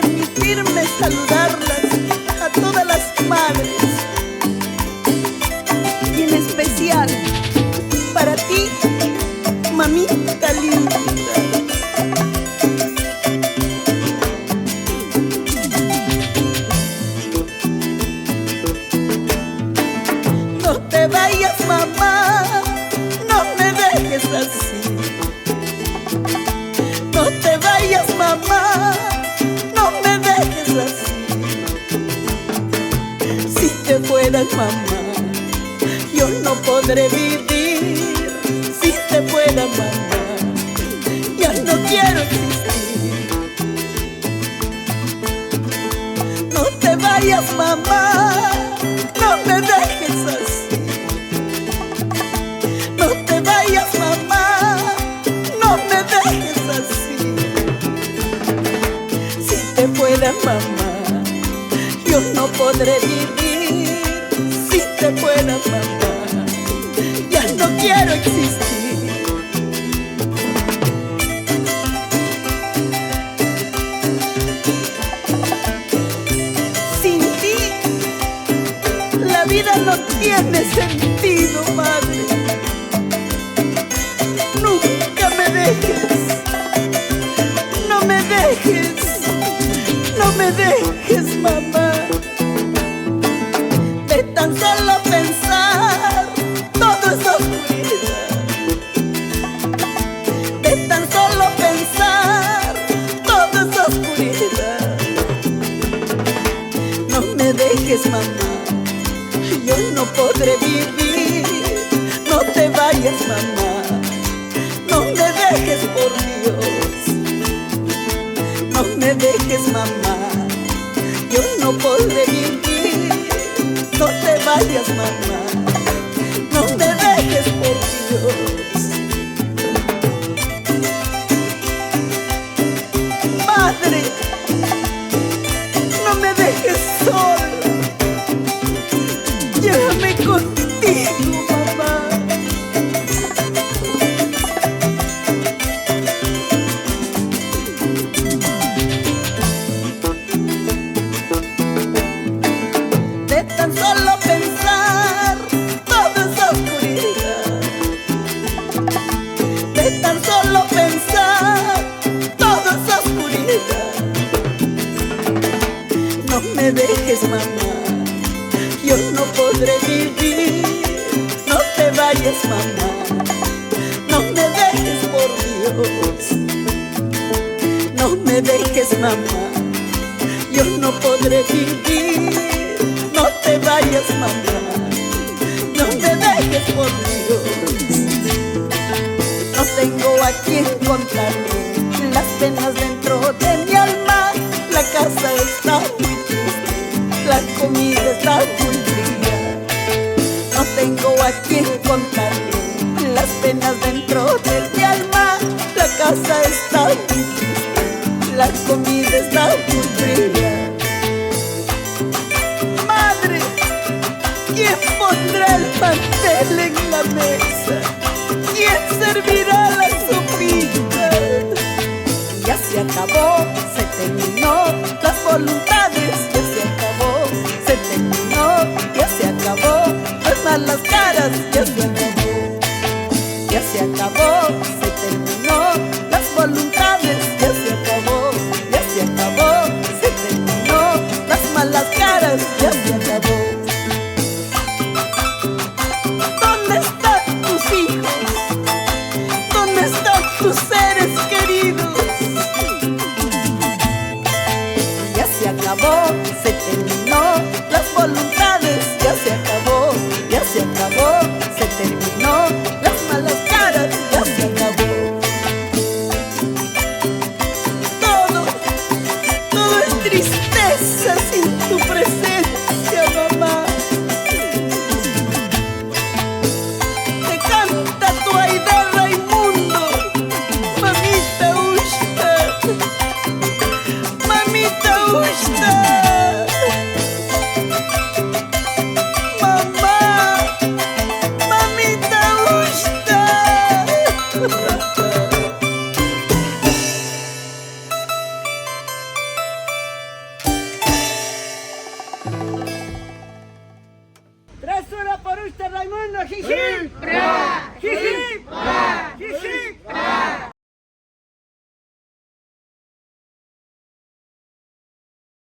permitirme saludarlas a todas las madres, y en especial para ti, mamita linda. No te vayas, mamá, no me dejes así. No te vayas, mamá, no me dejes así. Si te fueras, mamá, yo no podré vivir. Si te fueras, mamá, ya no quiero existir. No te vayas, mamá, no me dejes así. No te vayas, mamá, no me dejes así. Si te fueras, mamá, yo no podré vivir. Si te fueras, mamá, ya no quiero existir. Sin ti, la vida no tiene sentido, madre. Nunca me dejes, no me dejes, no me dejes, mamá. De tan solo pensar, todo es oscuridad. De tan solo pensar, todo es oscuridad. No me dejes, mamá, yo no podré vivir. No te vayas, mamá, no me dejes, por Dios. No me dejes, mamá, yo no podré vivir. No te vayas, mamá, no me dejes, por Dios. Madre, no me dejes sola. Llévame contigo, mamá. De tan solo pensar, todo es oscuridad. De tan solo pensar, todo es oscuridad. No me dejes, mamá, yo no podré vivir. No te vayas, mamá, no me dejes, por Dios. No me dejes, mamá, yo no podré vivir. No te vayas, mamá, no me dejes, por Dios. No tengo a quien contarle las penas dentro de mi alma. La casa está muy triste, la comida está muy fría. No tengo a quien contarle las penas dentro de mi alma. La casa está muy triste, la comida está muy fría. Madre, ¿quién pondrá el pastel en la mesa? ¿Quién servirá la sopita? Ya se acabó, se terminó, las voluntades ya se acabó, se terminó, ya se acabó, las malas caras ya se acabó, ya se acabó, se terminó, las voluntades ya se acabó, ya se acabó, se terminó, las malas caras ya se acabó. ¿Dónde están tus hijos? ¿Dónde están tus seres queridos? Ya se acabó, se terminó, las voluntades ya se acabó, ya se acabó, se terminó, las malas caras ya se acabó. Todo es tristeza sin tu presencia, mamá. Te canta tu Aida Raimundo, mamita Ushta, mamita Ushta. tremendo, jiji.